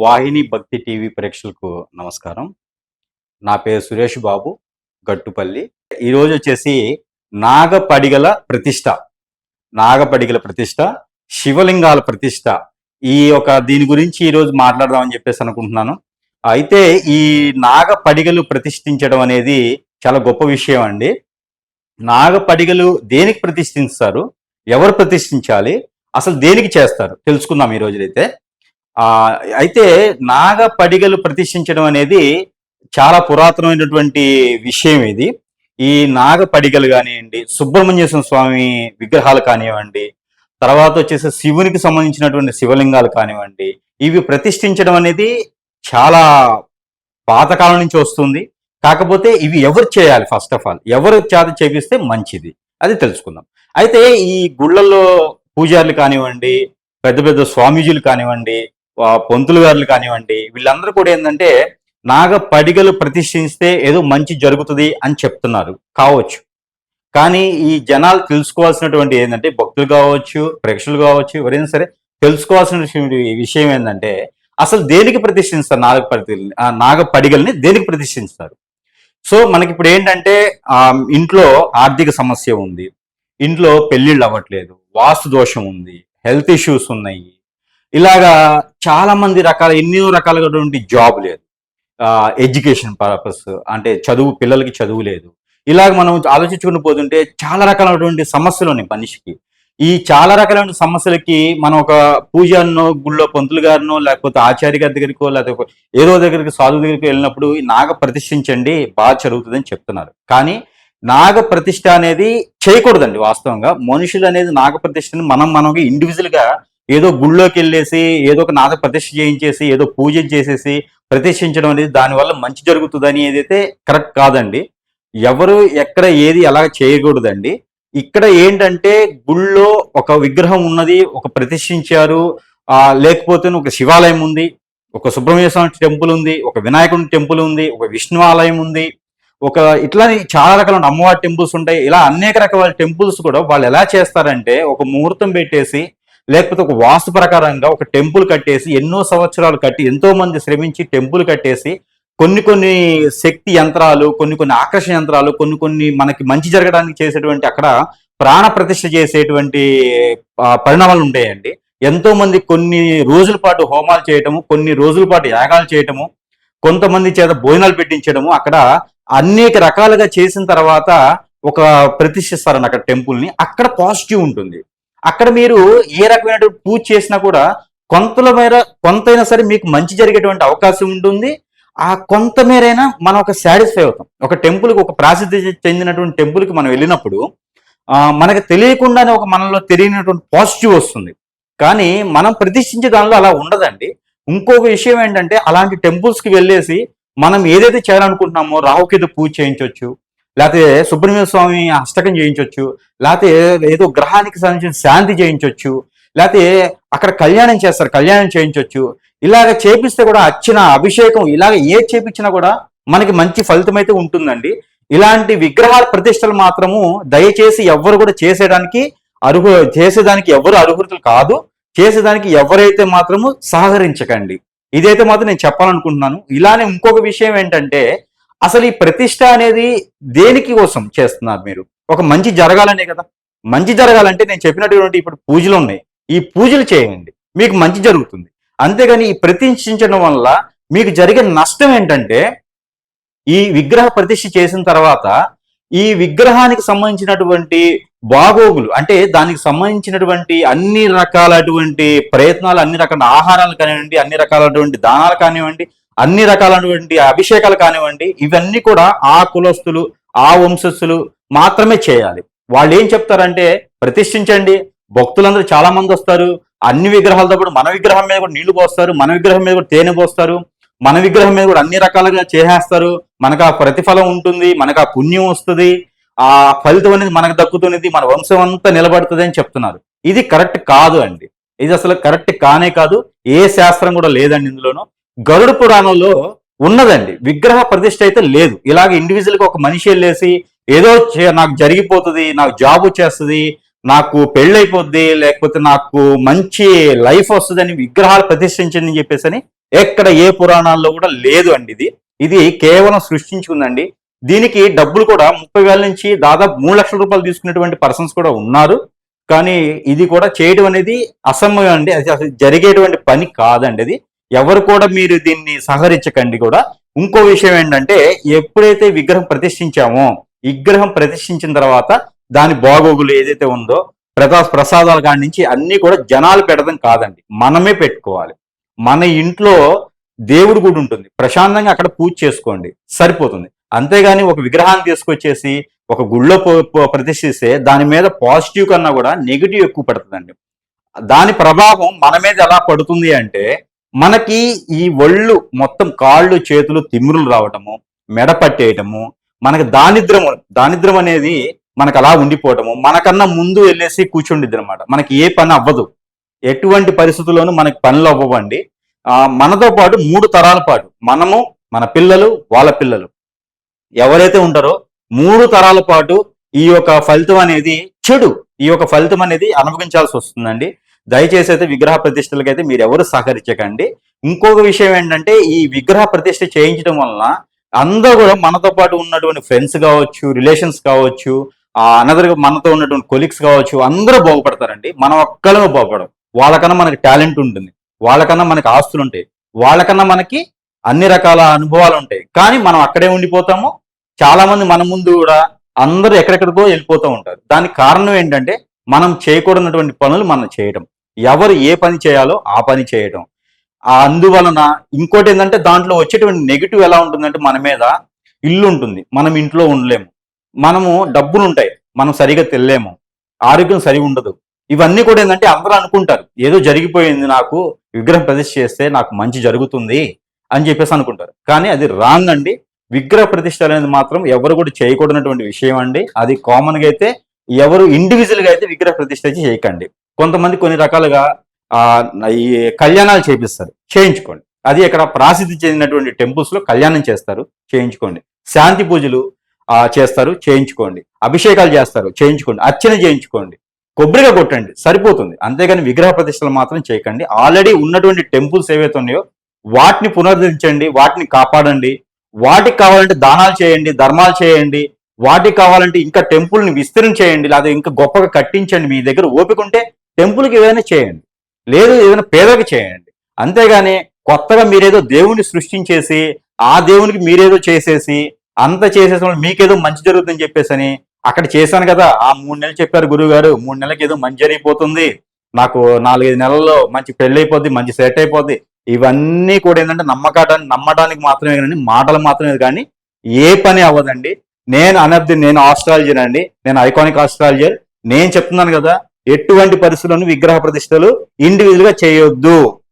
వాహిని భక్తి టీవీ ప్రేక్షకులకు నమస్కారం. నా పేరు సురేష్ బాబు, గట్టుపల్లి. ఈరోజు వచ్చేసి నాగపడిగల ప్రతిష్ట, నాగపడిగల ప్రతిష్ట, శివలింగాల ప్రతిష్ట. దీని గురించి ఈరోజు మాట్లాడదామని చెప్పేసి అనుకుంటున్నాను. అయితే ఈ నాగపడిగలు ప్రతిష్ఠించడం అనేది చాలా గొప్ప విషయం అండి. నాగపడిగలు దేనికి ప్రతిష్ఠిస్తారు, ఎవరు ప్రతిష్ఠించాలి, అసలు దేనికి చేస్తారు తెలుసుకుందాం ఈ రోజునైతే. ఆ అయితే నాగపడిగలు ప్రతిష్ఠించడం అనేది చాలా పురాతనమైనటువంటి విషయం ఇది. ఈ నాగపడిగలు కానివ్వండి, సుబ్రహ్మణ్యేశ్వర స్వామి విగ్రహాలు కానివ్వండి, తర్వాత వచ్చేసి శివునికి సంబంధించినటువంటి శివలింగాలు కానివ్వండి, ఇవి ప్రతిష్ఠించడం అనేది చాలా పాతకాలం నుంచి వస్తుంది. కాకపోతే ఇవి ఎవరు చేయాలి, ఫస్ట్ ఆఫ్ ఆల్ ఎవరు చేత చేపిస్తే మంచిది, అది తెలుసుకుందాం. అయితే ఈ గుళ్ళల్లో పూజారులు కానివ్వండి, పెద్ద పెద్ద స్వామీజీలు కానివ్వండి, పంతులు గారులు కానివ్వండి, వీళ్ళందరూ కూడా ఏంటంటే నాగపడిగలు ప్రతిష్ఠిస్తే ఏదో మంచి జరుగుతుంది అని చెప్తున్నారు కావచ్చు. కానీ ఈ జనాలు తెలుసుకోవాల్సినటువంటి ఏంటంటే, భక్తులు కావచ్చు, ప్రేక్షకులు కావచ్చు, ఎవరైనా సరే తెలుసుకోవాల్సిన విషయం ఏంటంటే, అసలు దేనికి ప్రతిష్ఠిస్తారు నాగపడిగల్ని దేనికి ప్రతిష్ఠిస్తారు? సో మనకి ఇప్పుడు ఏంటంటే, ఇంట్లో ఆర్థిక సమస్య ఉంది, ఇంట్లో పెళ్లిళ్ళు అవ్వట్లేదు, వాస్తు దోషం ఉంది, హెల్త్ ఇష్యూస్ ఉన్నాయి, ఇలాగా చాలా మంది ఎన్నో రకాలైనటువంటి జాబ్ లేదు, ఎడ్యుకేషన్ పర్పస్ అంటే చదువు, పిల్లలకి చదువు లేదు. ఇలాగ మనం ఆలోచించుకుని పోతుంటే చాలా రకాలైనటువంటి సమస్యలు ఉన్నాయి మనిషికి. ఈ చాలా రకాలైన సమస్యలకి మనం ఒక పూజారినో, గుళ్ళో పంతులు గారినో, లేకపోతే ఆచార్య గారి దగ్గరికో, లేకపోతే ఏదో దగ్గరికి సాధువు దగ్గరికి వెళ్ళినప్పుడు నాగ ప్రతిష్ఠించండి బాగా జరుగుతుందని చెప్తున్నారు. కానీ నాగ ప్రతిష్ఠ అనేది చేయకూడదండి. వాస్తవంగా మనుషులు అనేది నాగ ప్రతిష్ఠని మనకి ఇండివిజువల్ గా ఏదో గుళ్ళోకి వెళ్ళేసి ఏదో ఒక నాగ ప్రతిష్ఠ చేయించేసి ఏదో పూజ చేసేసి ప్రతిష్ఠించడం అనేది దానివల్ల మంచి జరుగుతుందని ఏదైతే కరెక్ట్ కాదండి. ఎవరు ఎక్కడ ఏది అలా చేయకూడదండి. ఇక్కడ ఏంటంటే గుళ్ళో ఒక విగ్రహం ఉన్నది, ఒక ప్రతిష్ఠించారు, లేకపోతే ఒక శివాలయం ఉంది, ఒక సుబ్రహ్మణ్య స్వామి టెంపుల్ ఉంది, ఒక వినాయకుడి టెంపుల్ ఉంది, ఒక విష్ణు ఆలయం ఉంది, ఇట్లా చాలా రకాల అమ్మవారి టెంపుల్స్ ఉంటాయి. ఇలా అనేక రకాల టెంపుల్స్ కూడా వాళ్ళు ఎలా చేస్తారంటే, ఒక ముహూర్తం పెట్టేసి లేకపోతే ఒక వాస్తు ప్రకారంగా ఒక టెంపుల్ కట్టేసి ఎన్నో సంవత్సరాలు కట్టి ఎంతో మంది శ్రమించి టెంపుల్ కట్టేసి కొన్ని శక్తి యంత్రాలు, కొన్ని ఆకర్షణ యంత్రాలు, కొన్ని మనకి మంచి జరగడానికి చేసేటువంటి అక్కడ ప్రాణ ప్రతిష్ఠ చేసేటువంటి పరిణామాలు ఉంటాయండి. ఎంతో మంది కొన్ని రోజుల పాటు హోమాలు చేయటము, కొన్ని రోజుల పాటు యాగాలు చేయటము, కొంతమంది చేత భోజనాలు పెట్టించడము, అక్కడ అనేక రకాలుగా చేసిన తర్వాత ఒక ప్రతిష్ఠిస్తారని అక్కడ టెంపుల్ని. అక్కడ పాజిటివ్ ఉంటుంది. అక్కడ మీరు ఏ రకమైన పూజ చేసినా కూడా కొంతైనా సరే మీకు మంచి జరిగేటువంటి అవకాశం ఉంటుంది. ఆ కొంత మేరైనా మనం ఒక సాటిస్ఫై అవుతాం. ఒక టెంపుల్కి, ఒక ప్రసిద్ధి చెందినటువంటి టెంపుల్కి మనం వెళ్ళినప్పుడు మనకు తెలియకుండానే మనలో తెలియనటువంటి పాజిటివ్ వస్తుంది. కానీ మనం ప్రతిష్ఠించే దానిలో అలా ఉండదండి. ఇంకొక విషయం ఏంటంటే, అలాంటి టెంపుల్స్కి వెళ్ళేసి మనం ఏదైతే చేయాలనుకుంటున్నామో రాహుకేతు పూజ చేయించవచ్చు, లేకపోతే సుబ్రహ్మణ్య స్వామి అష్టకం చేయించవచ్చు, లేకపోతే ఏదో గ్రహానికి సంబంధించిన శాంతి చేయించవచ్చు, లేకపోతే అక్కడ కళ్యాణం చేస్తారు, కళ్యాణం చేయించవచ్చు. ఇలాగ చేపిస్తే కూడా అర్చన, అభిషేకం, ఇలాగ ఏది చేపించినా కూడా మనకి మంచి ఫలితం అయితే ఉంటుందండి. ఇలాంటి విగ్రహాల ప్రతిష్టలు మాత్రము దయచేసి ఎవ్వరు కూడా చేసేదానికి ఎవరు అర్హులు కాదు. చేసేదానికి ఎవరైతే మాత్రము సహకరించకండి. ఇదైతే మాత్రం నేను చెప్పాలనుకుంటున్నాను. ఇలానే ఇంకొక విషయం ఏంటంటే, అసలు ఈ ప్రతిష్ట అనేది దేనికి కోసం చేస్తున్నారు మీరు? ఒక మంచి జరగాలనే కదా. మంచి జరగాలంటే నేను చెప్పినటువంటి ఇప్పుడు పూజలు ఉన్నాయి, ఈ పూజలు చేయండి, మీకు మంచి జరుగుతుంది. అంతేగాని ఈ ప్రతిష్ఠించడం వల్ల మీకు జరిగే నష్టం ఏంటంటే, ఈ విగ్రహ ప్రతిష్ఠ చేసిన తర్వాత ఈ విగ్రహానికి సంబంధించినటువంటి బాగోగులు, అంటే దానికి సంబంధించినటువంటి అన్ని రకాలటువంటి ప్రయత్నాలు, అన్ని రకాల ఆహారాలు కానివ్వండి, అన్ని రకాలటువంటి దానాలు కానివ్వండి, అన్ని రకాలైనటువంటి అభిషేకాలు కానివ్వండి, ఇవన్నీ కూడా ఆ కులస్తులు, ఆ వంశస్థులు మాత్రమే చేయాలి. వాళ్ళు ఏం చెప్తారంటే, ప్రతిష్ఠించండి, భక్తులందరూ చాలా మంది వస్తారు, అన్ని విగ్రహాలతో కూడా మన విగ్రహం మీద కూడా నీళ్లు పోస్తారు, మన విగ్రహం మీద కూడా తేనె పోస్తారు, మన విగ్రహం మీద కూడా అన్ని రకాలుగా చేసేస్తారు, మనకు ఆ ప్రతిఫలం ఉంటుంది, మనకు ఆ పుణ్యం వస్తుంది, ఆ ఫలితం అనేది మనకు దక్కుతున్నది, మన వంశం అంతా నిలబడుతుంది అని చెప్తున్నారు. ఇది కరెక్ట్ కాదు అండి. ఇది అసలు కరెక్ట్ కానే కాదు. ఏ శాస్త్రం కూడా లేదండి ఇందులోనూ. గరుడ పురాణంలో ఉన్నదండి, విగ్రహ ప్రతిష్ఠ అయితే లేదు. ఇలాగ ఇండివిజువల్ గా ఒక మనిషి వెళ్ళేసి ఏదో నాకు జరిగిపోతుంది, నాకు జాబ్ వచ్చేస్తుంది, నాకు పెళ్ళైపోద్ది, లేకపోతే నాకు మంచి లైఫ్ వస్తుందని విగ్రహాలు ప్రతిష్ఠించండి అని చెప్పేసి అని ఎక్కడ ఏ పురాణాల్లో కూడా లేదు అండి. ఇది ఇది కేవలం సృష్టించుకుందండి. దీనికి డబ్బులు కూడా 30,000 నుంచి దాదాపు 3,00,000 రూపాయలు తీసుకునేటువంటి పర్సన్స్ కూడా ఉన్నారు. కానీ ఇది కూడా చేయడం అనేది అసంభవం అండి. అది అసలు జరిగేటువంటి పని కాదండి. అది ఎవరు కూడా మీరు దీన్ని సహకరించకండి కూడా. ఇంకో విషయం ఏంటంటే, ఎప్పుడైతే విగ్రహం ప్రతిష్ఠించామో, విగ్రహం ప్రతిష్ఠించిన తర్వాత దాని బాగోగులు ఏదైతే ఉందో ప్రసాదాల కాడి నుంచి అన్ని కూడా జనాలు పెట్టడం కాదండి, మనమే పెట్టుకోవాలి. మన ఇంట్లో దేవుడి గుడి ఉంటుంది, ప్రశాంతంగా అక్కడ పూజ చేసుకోండి, సరిపోతుంది. అంతేగాని ఒక విగ్రహాన్ని తీసుకొచ్చేసి ఒక గుళ్ళో ప్రతిష్ఠిస్తే దాని మీద పాజిటివ్ కన్నా కూడా నెగిటివ్ ఎక్కువ పడుతుందండి. దాని ప్రభావం మన మీద ఎలా పడుతుంది అంటే, మనకి ఈ ఒళ్ళు మొత్తం కాళ్ళు చేతులు తిమ్మురులు రావటము, మెడ పట్టేయటము, మనకి దానిద్రం అనేది మనకు అలా ఉండిపోవటము, మనకన్నా ముందు వెళ్ళేసి కూర్చుండిద్ది అనమాట. మనకి ఏ పని అవ్వదు, ఎటువంటి పరిస్థితుల్లోనూ మనకి పనులు అవ్వవండి. మనతో పాటు 3 తరాల పాటు మనము, మన పిల్లలు, వాళ్ళ పిల్లలు ఎవరైతే ఉంటారో 3 తరాల పాటు ఈ యొక్క ఫలితం అనేది ఈ యొక్క ఫలితం అనేది అనుభవించాల్సి వస్తుందండి. దయచేసి అయితే విగ్రహ ప్రతిష్టలకైతే మీరు ఎవరు సహకరించకండి. ఇంకొక విషయం ఏంటంటే, ఈ విగ్రహ ప్రతిష్ఠ చేయించడం వలన అందరూ కూడా మనతో పాటు ఉన్నటువంటి ఫ్రెండ్స్ కావచ్చు, రిలేషన్స్ కావచ్చు, మనతో ఉన్నటువంటి కొలీగ్స్ కావచ్చు, అందరూ బాగుపడతారండి. మనం ఒక్కళ్ళమే బాగుపడం. వాళ్ళకన్నా మనకి టాలెంట్ ఉంటుంది, వాళ్ళకన్నా మనకి ఆస్తులు ఉంటాయి, వాళ్ళకన్నా మనకి అన్ని రకాల అనుభవాలు ఉంటాయి. కానీ మనం అక్కడే ఉండిపోతాము. చాలా మంది మన ముందు కూడా అందరూ ఎక్కడెక్కడికో వెళ్ళిపోతూ ఉంటారు. దానికి కారణం ఏంటంటే, మనం చేయకూడనటువంటి పనులు మనం చేయడం, ఎవరు ఏ పని చేయాలో ఆ పని చేయడం. అందువలన ఇంకోటి ఏంటంటే, దాంట్లో వచ్చేటువంటి నెగిటివ్ ఎలా ఉంటుందంటే, మన మీద ఇల్లు ఉంటుంది, మనం ఇంట్లో ఉండలేము, మనము డబ్బులు ఉంటాయి, మనం సరిగా తినలేము, ఆరోగ్యం సరిగా ఉండదు. ఇవన్నీ కూడా ఏంటంటే, అందరూ అనుకుంటారు ఏదో జరిగిపోయింది, నాకు విగ్రహం ప్రతిష్ఠ చేస్తే నాకు మంచి జరుగుతుంది అని చెప్పేసి అనుకుంటారు. కానీ అది రాంగ్ అండి. విగ్రహ ప్రతిష్ఠ అనేది మాత్రం ఎవరు కూడా చేయకూడనటువంటి విషయం అండి. అది కామన్ గా అయితే ఎవరు ఇండివిజువల్ గా అయితే విగ్రహ ప్రతిష్ఠ చేయకండి. కొంతమంది కొన్ని రకాలుగా ఈ కళ్యాణాలు చేయించుకోండి. అది ఇక్కడ ప్రసిద్ధి చెందినటువంటి టెంపుల్స్ లో కళ్యాణం చేస్తారు, చేయించుకోండి. శాంతి పూజలు చేస్తారు, చేయించుకోండి. అభిషేకాలు చేస్తారు, చేయించుకోండి. అర్చన చేయించుకోండి, కొబ్బరిగా కొట్టండి, సరిపోతుంది. అంతేగాని విగ్రహ ప్రతిష్టలు మాత్రం చేయకండి. ఆల్రెడీ ఉన్నటువంటి టెంపుల్స్ ఏవైతే ఉన్నాయో వాటిని పునరుద్ధరించండి, వాటిని కాపాడండి. వాటికి కావాలంటే దానాలు చేయండి, ధర్మాలు చేయండి. వాటికి కావాలంటే ఇంకా టెంపుల్ని విస్తరణ చేయండి, లేదా ఇంకా గొప్పగా కట్టించండి. మీ దగ్గర ఓపిక ఉంటే టెంపుల్కి ఏదైనా చేయండి, లేదు ఏదైనా పేదకి చేయండి. అంతేగాని కొత్తగా మీరేదో దేవుణ్ణి సృష్టించేసి ఆ దేవునికి మీరేదో చేసేసి అంత చేసేసిన మీకేదో మంచి జరుగుతుందని చెప్పేసి అని అక్కడ చేశాను కదా, ఆ 3 నెలలు చెప్పారు గురువు గారు, 3 నెలలకి ఏదో మంచి జరిగిపోతుంది, నాకు 4-5 నెలల్లో మంచి పెళ్లి అయిపోద్ది, మంచి సెట్ అయిపోద్ది. ఇవన్నీ కూడా ఏంటంటే నమ్మడానికి మాత్రమే కానీ, మాటలు మాత్రమే కానీ ఏ పని అవ్వదండి. నేను ఆస్ట్రాలజర్ అండి, నేను ఐకానిక్ ఆస్ట్రాలజర్. నేను చెప్తున్నాను కదా, ఎటువంటి పరిస్థితుల్లోనూ విగ్రహ ప్రతిష్టలు ఇండివిజువల్ గా చేయొద్దు.